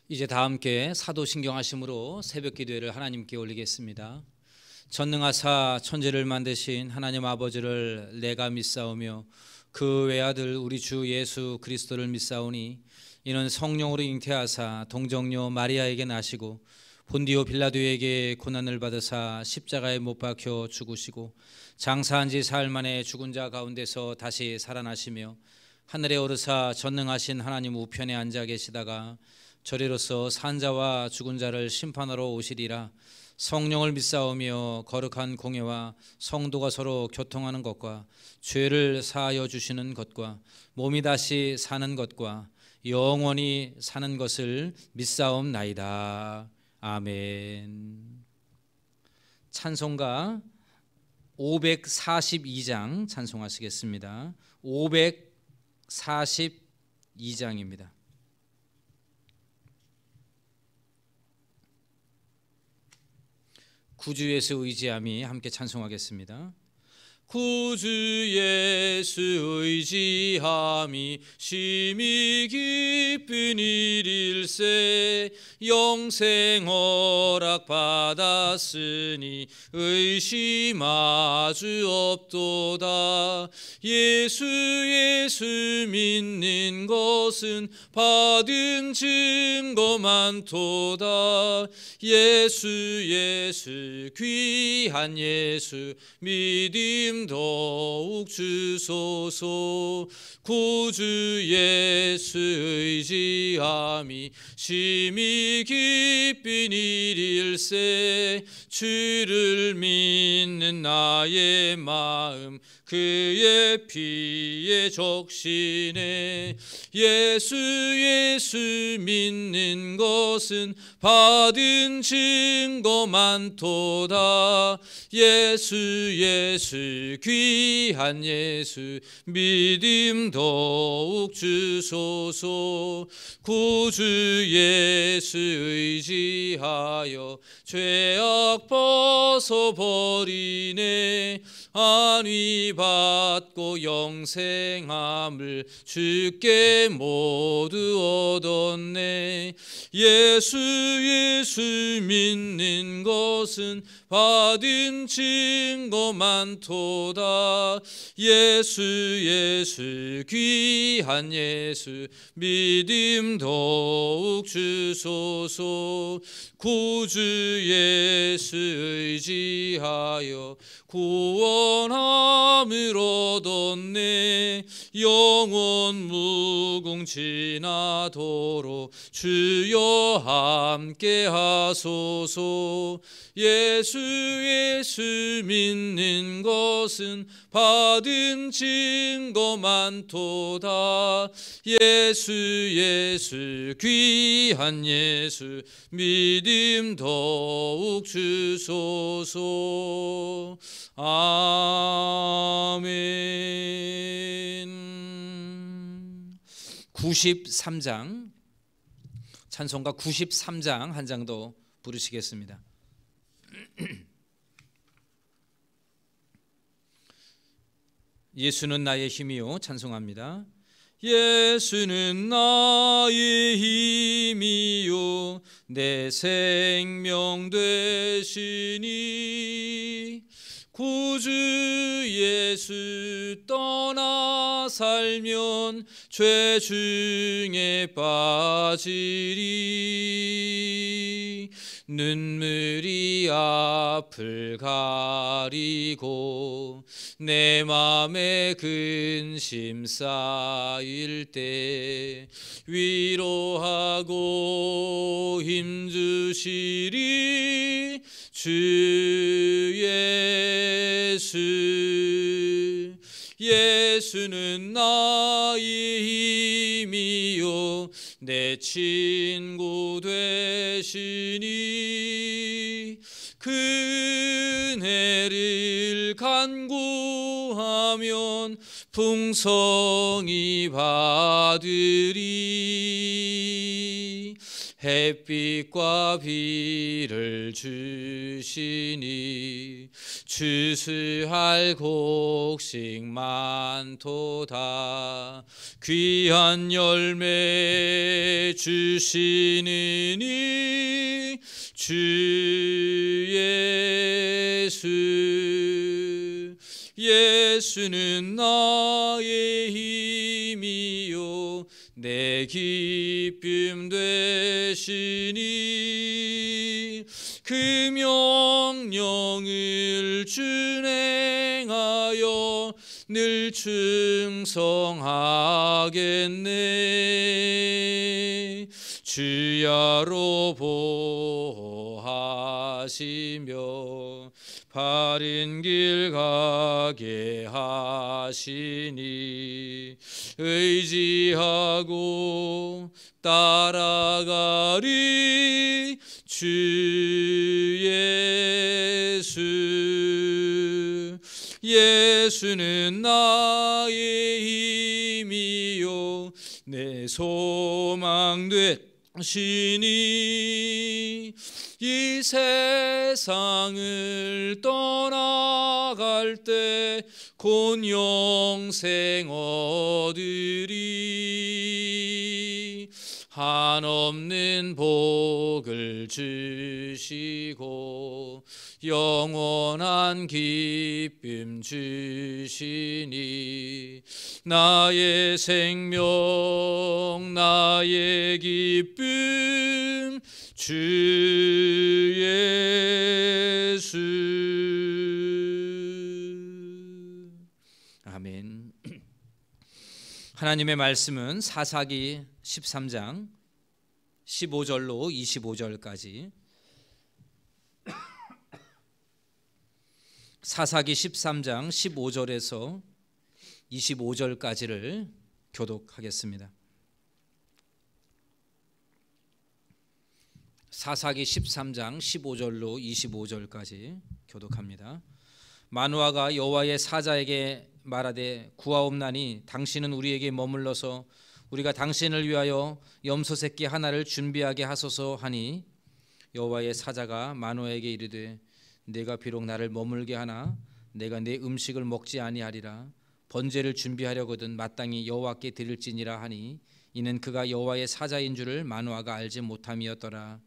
이제 다 함께 사도신경하심으로 새벽 기도회를 하나님께 올리겠습니다. 전능하사 천지를 만드신 하나님 아버지를 내가 믿사오며 그 외아들 우리 주 예수 그리스도를 믿사오니 이는 성령으로 잉태하사 동정녀 마리아에게 나시고 본디오 빌라도에게 고난을 받으사 십자가에 못 박혀 죽으시고 장사한 지 사흘 만에 죽은 자 가운데서 다시 살아나시며 하늘에 오르사 전능하신 하나님 우편에 앉아 계시다가 저리로서 산 자와 죽은 자를 심판하러 오시리라. 성령을 믿사오며 거룩한 공예와 성도가 서로 교통하는 것과 죄를 사하여 주시는 것과 몸이 다시 사는 것과 영원히 사는 것을 믿사옵나이다. 아멘. 찬송가 542장 찬송하시겠습니다. 542장입니다. 구주 예수 의지함이 함께 찬송하겠습니다. 구주 예수 의지함이 심히 기쁜 일일세 영생 허락 받았으니 의심하주 없도다. 예수 믿는 것은 받은 증거 많도다. 예수 귀한 예수 믿음 더욱 주소서. 구주 예수 의지함이 심히 기쁜 일일세 주를 믿는 나의 마음 그의 피에 적시네. 예수 믿는 것은 받은 증거 많도다. 예수 귀한 예수 믿음 더욱 주소서. 구주 예수 의지하여 죄악 벗어버리네. 안위 받고 영생함을 주께 모두 얻었네. 예수 믿는 것은 받은 증거 많도다. 예수 귀한 예수 믿음 더욱 주소서. 구주 예수 의지하여 구원함을 얻었네. 영원 무궁지나도록 주여 함께 하소서. 예수 믿는 것은 받은 증거 많도다. 예수 귀한 예수 믿음 더욱 주소서. 아멘. 93장 찬송가 93장 한 장 더 부르시겠습니다. 예수는 나의 힘이요 찬송합니다. 예수는 나의 힘이요 내 생명 되시니 구주 예수 떠나 살면 죄 중에 빠지리. 눈물이 앞을 가리고 내 맘에 근심 쌓일 때 위로하고 힘주시리 주 예수. 예수는 나의 힘이요 내 친구 되시니 그네를 간구하면 풍성히 받으리. 햇빛과 비를 주시니 추수할 곡식 많도다. 귀한 열매 주시느니 주 예수는 나의 힘이요 내 기쁨 되시니 그 명령을 준행하여 늘 충성하겠네. 주야로 보호하시며 바른 길 가게 하시니 의지하고 따라가리. 주 예수는 나의 힘이요 내 소망 되시니 이 세상을 떠나갈 때 곧 영생 얻으리. 한없는 복을 주시고 영원한 기쁨 주시니 나의 생명 나의 기쁨 주 예수. 아멘. 하나님의 말씀은 사사기 13장 15절로 25절까지, 사사기 13장 15절에서 25절까지를 교독하겠습니다. 사사기 13장 15절로 25절까지 교독합니다. 마노아가 여호와의 사자에게 말하되 구하옵나니 당신은 우리에게 머물러서 우리가 당신을 위하여 염소 새끼 하나를 준비하게 하소서 하니 여호와의 사자가 마노아에게 이르되 내가 비록 나를 머물게 하나 내가 내 음식을 먹지 아니하리라. 번제를 준비하려거든 마땅히 여호와께 드릴지니라 하니 이는 그가 여호와의 사자인 줄을 마노아가 알지 못함이었더라.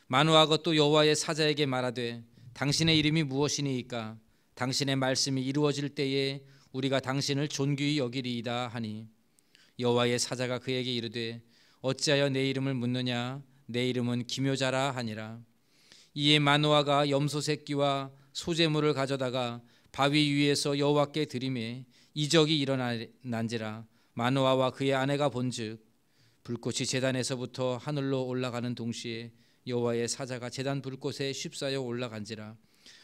마노아가 또 여호와의 사자에게 말하되 당신의 이름이 무엇이니이까? 당신의 말씀이 이루어질 때에 우리가 당신을 존귀히 여기리이다 하니 여호와의 사자가 그에게 이르되 어찌하여 내 이름을 묻느냐? 내 이름은 기묘자라 하니라. 이에 마노아가 염소 새끼와 소제물을 가져다가 바위 위에서 여호와께 드리매 이적이 일어난지라. 마노아와 그의 아내가 본즉 불꽃이 제단에서부터 하늘로 올라가는 동시에 여호와의 사자가 제단 불꽃에 휩싸여 올라간지라.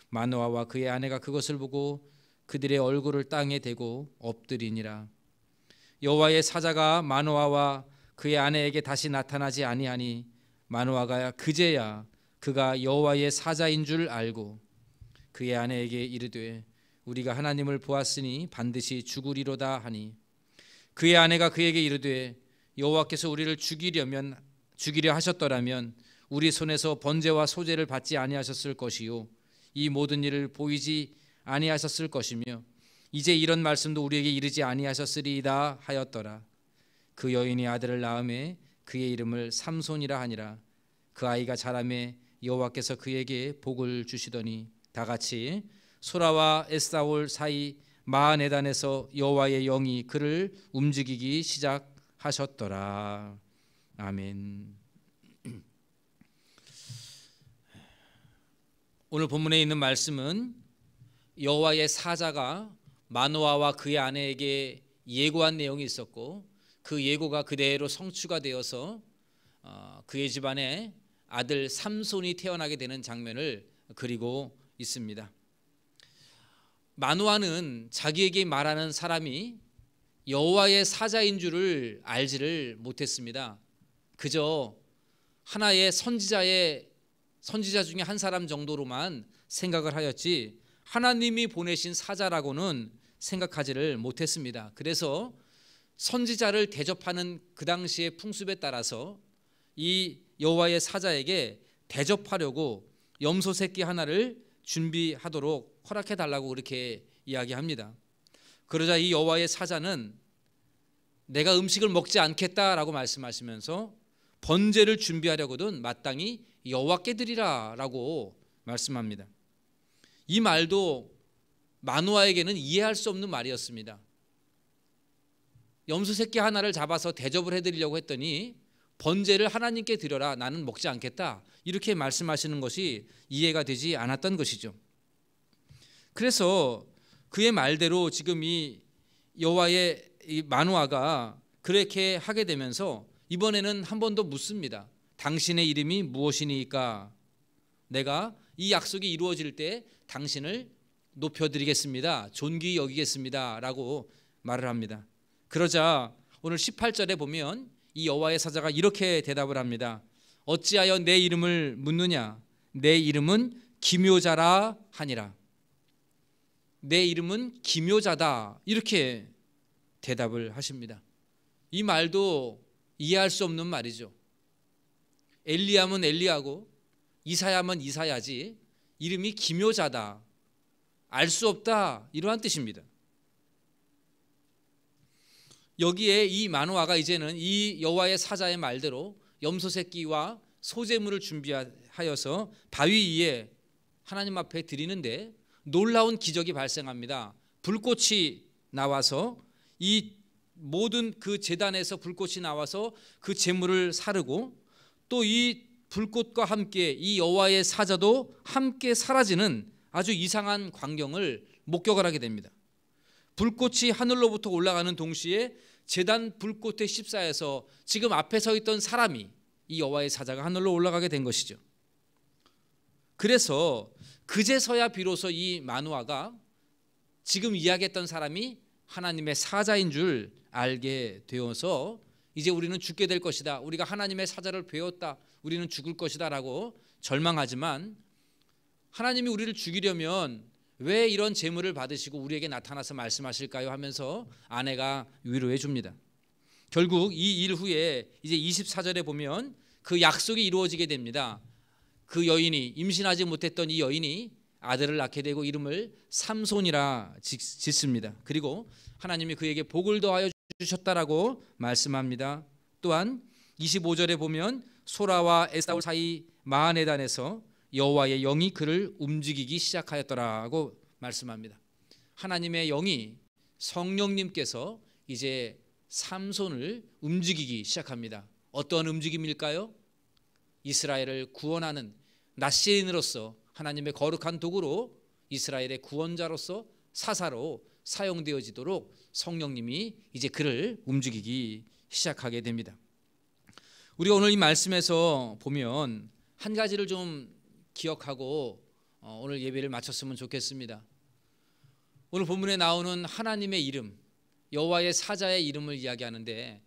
마노아와 그의 아내가 그것을 보고 그들의 얼굴을 땅에 대고 엎드리니라. 여호와의 사자가 마노아와 그의 아내에게 다시 나타나지 아니하니 마노아가 그제야 그가 여호와의 사자인 줄 알고 그의 아내에게 이르되 우리가 하나님을 보았으니 반드시 죽으리로다 하니 그의 아내가 그에게 이르되 여호와께서 우리를 죽이려 하셨더라면 우리 손에서 번제와 소제를 받지 아니하셨을 것이요 이 모든 일을 보이지 아니하셨을 것이며 이제 이런 말씀도 우리에게 이르지 아니하셨으리이다 하였더라. 그 여인이 아들을 낳음에 그의 이름을 삼손이라 하니라. 그 아이가 자라매 여호와께서 그에게 복을 주시더니 다같이 소라와 에스타올 사이 마하네단에서 여호와의 영이 그를 움직이기 시작하셨더라. 아멘. 오늘 본문에 있는 말씀은 여호와의 사자가 마노아와 그의 아내에게 예고한 내용이 있었고 그 예고가 그대로 성취가 되어서 그의 집안에 아들 삼손이 태어나게 되는 장면을 그리고 있습니다. 마노아는 자기에게 말하는 사람이 여호와의 사자인 줄을 알지를 못했습니다. 그저 하나의 선지자 중에 한 사람 정도로만 생각을 하였지 하나님이 보내신 사자라고는 생각하지를 못했습니다. 그래서 선지자를 대접하는 그 당시의 풍습에 따라서 이 여호와의 사자에게 대접하려고 염소 새끼 하나를 준비하도록 허락해 달라고 그렇게 이야기합니다. 그러자 이 여호와의 사자는 내가 음식을 먹지 않겠다라고 말씀하시면서 번제를 준비하려거든 마땅히 여호와께 드리라라고 말씀합니다. 이 말도 마노아에게는 이해할 수 없는 말이었습니다. 염소 새끼 하나를 잡아서 대접을 해드리려고 했더니 번제를 하나님께 드려라, 나는 먹지 않겠다, 이렇게 말씀하시는 것이 이해가 되지 않았던 것이죠. 그래서 그의 말대로 지금 이 여호와의 이 마노아가 그렇게 하게 되면서 이번에는 한 번 더 묻습니다. 당신의 이름이 무엇이니까? 내가 이 약속이 이루어질 때 당신을 높여드리겠습니다, 존귀히 여기겠습니다 라고 말을 합니다. 그러자 오늘 18절에 보면 이 여호와의 사자가 이렇게 대답을 합니다. 어찌하여 내 이름을 묻느냐? 내 이름은 기묘자라 하니라. 내 이름은 기묘자다, 이렇게 대답을 하십니다. 이 말도 이해할 수 없는 말이죠. 엘리야면 엘리야고 이사야면 이사야지 이름이 기묘자다, 알 수 없다, 이러한 뜻입니다. 여기에 이 마노아가 이제는 이 여호와의 사자의 말대로 염소 새끼와 소제물을 준비하여서 바위 위에 하나님 앞에 드리는데 놀라운 기적이 발생합니다. 불꽃이 나와서 이 모든 그 제단에서 불꽃이 나와서 그 제물을 사르고 또 이 불꽃과 함께 이 여호와의 사자도 함께 사라지는 아주 이상한 광경을 목격을 하게 됩니다. 불꽃이 하늘로부터 올라가는 동시에 제단 불꽃에 휩싸여서 지금 앞에 서 있던 사람이 이 여호와의 사자가 하늘로 올라가게 된 것이죠. 그래서 그제서야 비로소 이 마노아가 지금 이야기했던 사람이 하나님의 사자인 줄 알게 되어서 이제 우리는 죽게 될 것이다, 우리가 하나님의 사자를 배웠다, 우리는 죽을 것이다 라고 절망하지만 하나님이 우리를 죽이려면 왜 이런 재물을 받으시고 우리에게 나타나서 말씀하실까요 하면서 아내가 위로해 줍니다. 결국 이 일 후에 이제 24절에 보면 그 약속이 이루어지게 됩니다. 그 여인이, 임신하지 못했던 이 여인이 아들을 낳게 되고 이름을 삼손이라 짓습니다. 그리고 하나님이 그에게 복을 더하여 주셨다라고 말씀합니다. 또한 25절에 보면 소라와 에사울 사이 마하네단에서 여호와의 영이 그를 움직이기 시작하였더라고 말씀합니다. 하나님의 영이, 성령님께서 이제 삼손을 움직이기 시작합니다. 어떤 움직임일까요? 이스라엘을 구원하는 나시린으로서 하나님의 거룩한 도구로 이스라엘의 구원자로서 사사로 사용되어지도록 성령님이 이제 그를 움직이기 시작하게 됩니다. 우리가 오늘 이 말씀에서 보면 한 가지를 좀 기억하고 오늘 예배를 마쳤으면 좋겠습니다. 오늘 본문에 나오는 하나님의 이름, 여호와의 사자의 이름을 이야기하는데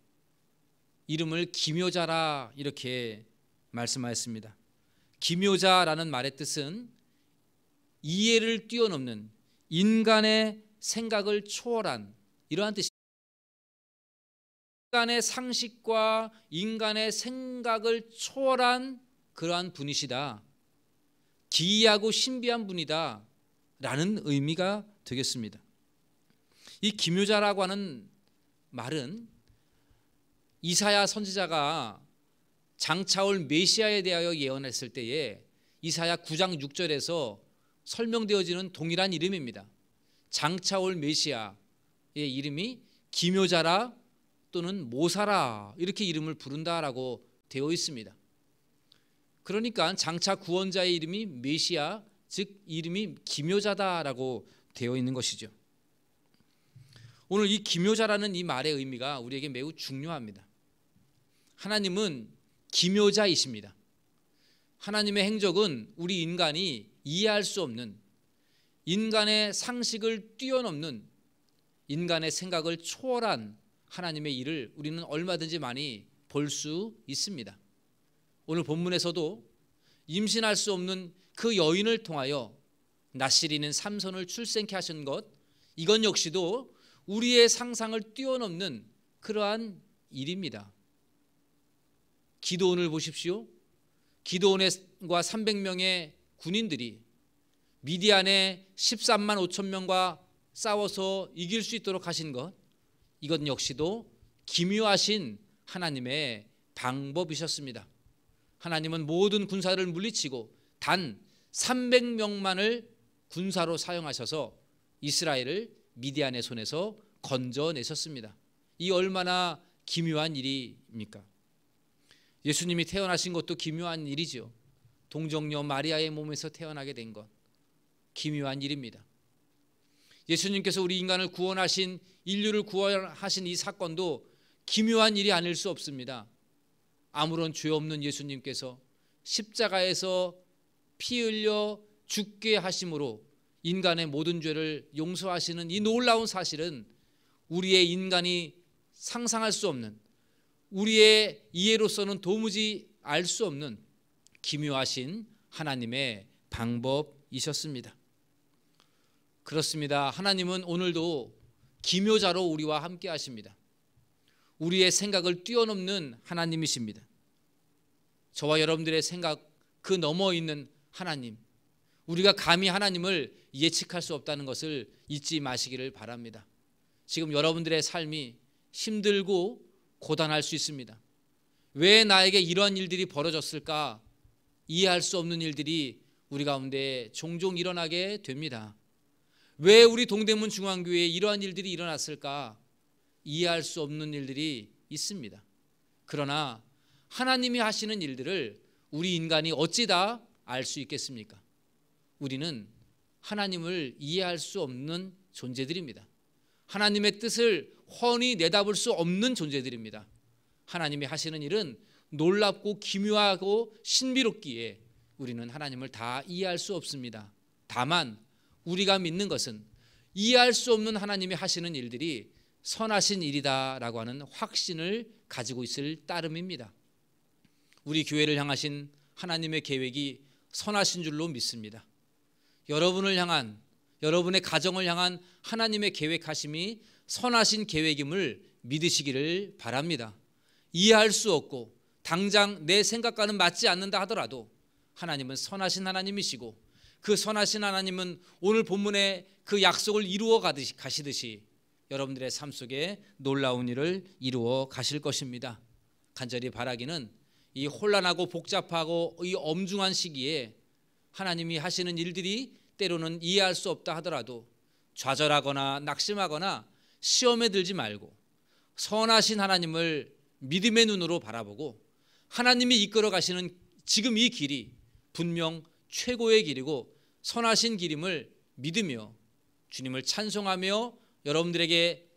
이름을 기묘자라 이렇게 말씀하였습니다. 기묘자라는 말의 뜻은 이해를 뛰어넘는, 인간의 생각을 초월한 이러한 뜻입니다. 인간의 상식과 인간의 생각을 초월한 그러한 분이시다, 기이하고 신비한 분이다 라는 의미가 되겠습니다. 이 기묘자라고 하는 말은 이사야 선지자가 장차올 메시아에 대하여 예언했을 때에 이사야 9장 6절에서 설명되어지는 동일한 이름입니다. 장차올 메시아의 이름이 기묘자라 또는 모사라 이렇게 이름을 부른다라고 되어 있습니다. 그러니까 장차 구원자의 이름이 메시아, 즉 이름이 기묘자다라고 되어 있는 것이죠. 오늘 이 기묘자라는 이 말의 의미가 우리에게 매우 중요합니다. 하나님은 기묘자이십니다. 하나님의 행적은 우리 인간이 이해할 수 없는, 인간의 상식을 뛰어넘는, 인간의 생각을 초월한 하나님의 일을 우리는 얼마든지 많이 볼 수 있습니다. 오늘 본문에서도 임신할 수 없는 그 여인을 통하여 나시린인 삼손을 출생케 하신 것, 이건 역시도 우리의 상상을 뛰어넘는 그러한 일입니다. 기도원을 보십시오. 기드온과 300명의 군인들이 미디안의 13만 5천 명과 싸워서 이길 수 있도록 하신 것, 이건 역시도 기묘하신 하나님의 방법이셨습니다. 하나님은 모든 군사를 물리치고 단 300명만을 군사로 사용하셔서 이스라엘을 미디안의 손에서 건져내셨습니다. 이 얼마나 기묘한 일입니까? 예수님이 태어나신 것도 기묘한 일이죠. 동정녀 마리아의 몸에서 태어나게 된 것, 기묘한 일입니다. 예수님께서 우리 인간을 구원하신, 인류를 구원하신 이 사건도 기묘한 일이 아닐 수 없습니다. 아무런 죄 없는 예수님께서 십자가에서 피 흘려 죽게 하심으로 인간의 모든 죄를 용서하시는 이 놀라운 사실은 우리의 인간이 상상할 수 없는, 우리의 이해로서는 도무지 알 수 없는 기묘하신 하나님의 방법이셨습니다. 그렇습니다. 하나님은 오늘도 기묘자로 우리와 함께 하십니다. 우리의 생각을 뛰어넘는 하나님이십니다. 저와 여러분들의 생각 그 너머 있는 하나님, 우리가 감히 하나님을 예측할 수 없다는 것을 잊지 마시기를 바랍니다. 지금 여러분들의 삶이 힘들고 고단할 수 있습니다. 왜 나에게 이러한 일들이 벌어졌을까? 이해할 수 없는 일들이 우리 가운데 종종 일어나게 됩니다. 왜 우리 동대문 중앙교회에 이러한 일들이 일어났을까? 이해할 수 없는 일들이 있습니다. 그러나 하나님이 하시는 일들을 우리 인간이 어찌 다 알 수 있겠습니까? 우리는 하나님을 이해할 수 없는 존재들입니다. 하나님의 뜻을 훤히 내다볼 수 없는 존재들입니다. 하나님이 하시는 일은 놀랍고 기묘하고 신비롭기에 우리는 하나님을 다 이해할 수 없습니다. 다만 우리가 믿는 것은 이해할 수 없는 하나님이 하시는 일들이 선하신 일이다라고 하는 확신을 가지고 있을 따름입니다. 우리 교회를 향하신 하나님의 계획이 선하신 줄로 믿습니다. 여러분을 향한, 여러분의 가정을 향한 하나님의 계획하심이 선하신 계획임을 믿으시기를 바랍니다. 이해할 수 없고 당장 내 생각과는 맞지 않는다 하더라도 하나님은 선하신 하나님이시고, 그 선하신 하나님은 오늘 본문의 그 약속을 이루어 가시듯이 여러분들의 삶 속에 놀라운 일을 이루어 가실 것입니다. 간절히 바라기는 이 혼란하고 복잡하고 이 엄중한 시기에 하나님이 하시는 일들이 때로는 이해할 수 없다 하더라도 좌절하거나 낙심하거나 시험에 들지 말고 선하신 하나님을 믿음의 눈으로 바라보고 하나님이 이끌어 가시는 지금 이 길이 분명 최고의 길이고 선하신 길임을 믿으며 주님을 찬송하며 여러분들에게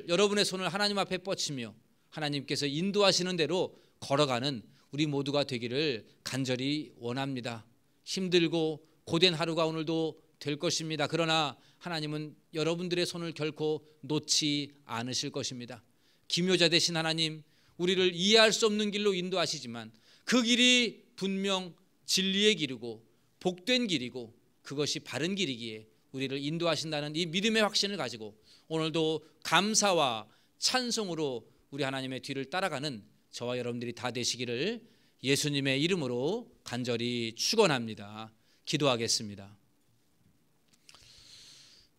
여러분의 손을 하나님 앞에 뻗치며 하나님께서 인도하시는 대로 걸어가는 우리 모두가 되기를 간절히 원합니다. 힘들고 고된 하루가 오늘도 될 것입니다. 그러나 하나님은 여러분들의 손을 결코 놓지 않으실 것입니다. 기묘자 되신 하나님, 우리를 이해할 수 없는 길로 인도하시지만 그 길이 분명 진리의 길이고 복된 길이고 그것이 바른 길이기에 우리를 인도하신다는 이 믿음의 확신을 가지고 오늘도 감사와 찬송으로 우리 하나님의 뒤를 따라가는 저와 여러분들이 다 되시기를 예수님의 이름으로 간절히 축원합니다. 기도하겠습니다.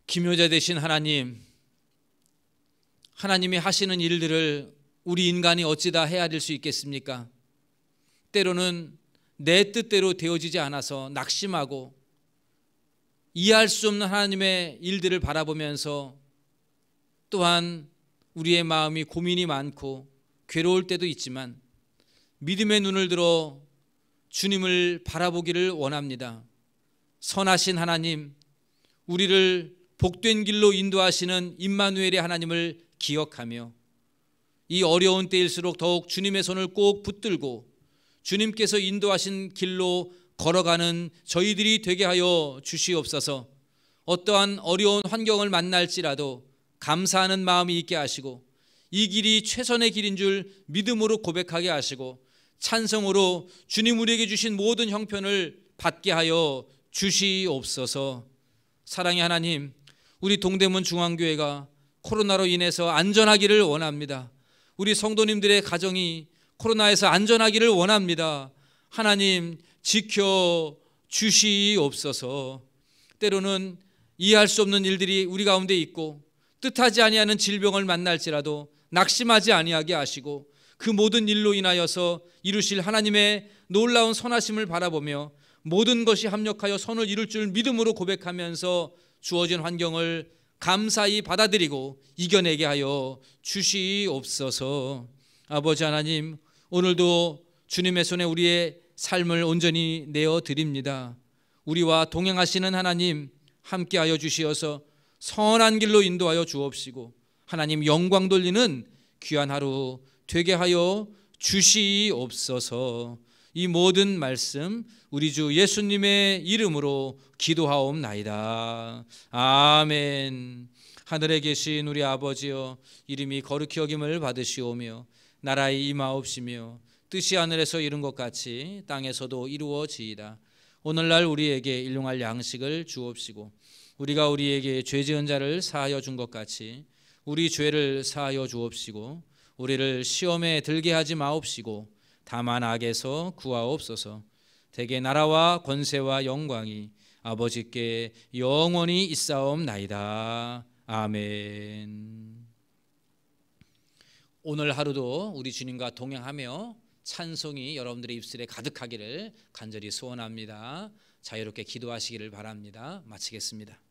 기묘자 되신 하나님, 하나님이 하시는 일들을 우리 인간이 어찌 다 헤아릴 수 있겠습니까? 때로는 내 뜻대로 되어지지 않아서 낙심하고 이해할 수 없는 하나님의 일들을 바라보면서 또한 우리의 마음이 고민이 많고 괴로울 때도 있지만 믿음의 눈을 들어 주님을 바라보기를 원합니다. 선하신 하나님, 우리를 복된 길로 인도하시는 임마누엘의 하나님을 기억하며 이 어려운 때일수록 더욱 주님의 손을 꼭 붙들고 주님께서 인도하신 길로 걸어가는 저희들이 되게 하여 주시옵소서. 어떠한 어려운 환경을 만날지라도 감사하는 마음이 있게 하시고 이 길이 최선의 길인 줄 믿음으로 고백하게 하시고 찬성으로 주님 우리에게 주신 모든 형편을 받게 하여 주시옵소서. 사랑의 하나님, 우리 동대문 중앙교회가 코로나로 인해서 안전하기를 원합니다. 우리 성도님들의 가정이 코로나에서 안전하기를 원합니다. 하나님 지켜 주시옵소서. 때로는 이해할 수 없는 일들이 우리 가운데 있고 뜻하지 아니하는 질병을 만날지라도 낙심하지 아니하게 하시고 그 모든 일로 인하여서 이루실 하나님의 놀라운 선하심을 바라보며 모든 것이 합력하여 선을 이룰 줄 믿음으로 고백하면서 주어진 환경을 감사히 받아들이고 이겨내게 하여 주시옵소서. 아버지 하나님, 오늘도 주님의 손에 우리의 삶을 온전히 내어드립니다. 우리와 동행하시는 하나님 함께하여 주시어서 선한 길로 인도하여 주옵시고 하나님 영광 돌리는 귀한 하루 되게 하여 주시옵소서. 이 모든 말씀 우리 주 예수님의 이름으로 기도하옵나이다. 아멘. 하늘에 계신 우리 아버지여, 이름이 거룩히 여김을 받으시오며 나라의 임하옵시며 뜻이 하늘에서 이룬 것 같이 땅에서도 이루어지이다. 오늘날 우리에게 일용할 양식을 주옵시고 우리가 우리에게 죄 지은 자를 사하여 준 것 같이 우리 죄를 사하여 주옵시고 우리를 시험에 들게 하지 마옵시고 다만 악에서 구하옵소서. 대개 나라와 권세와 영광이 아버지께 영원히 있사옵나이다. 아멘. 오늘 하루도 우리 주님과 동행하며 찬송이 여러분들의 입술에 가득하기를 간절히 소원합니다. 자유롭게 기도하시기를 바랍니다. 마치겠습니다.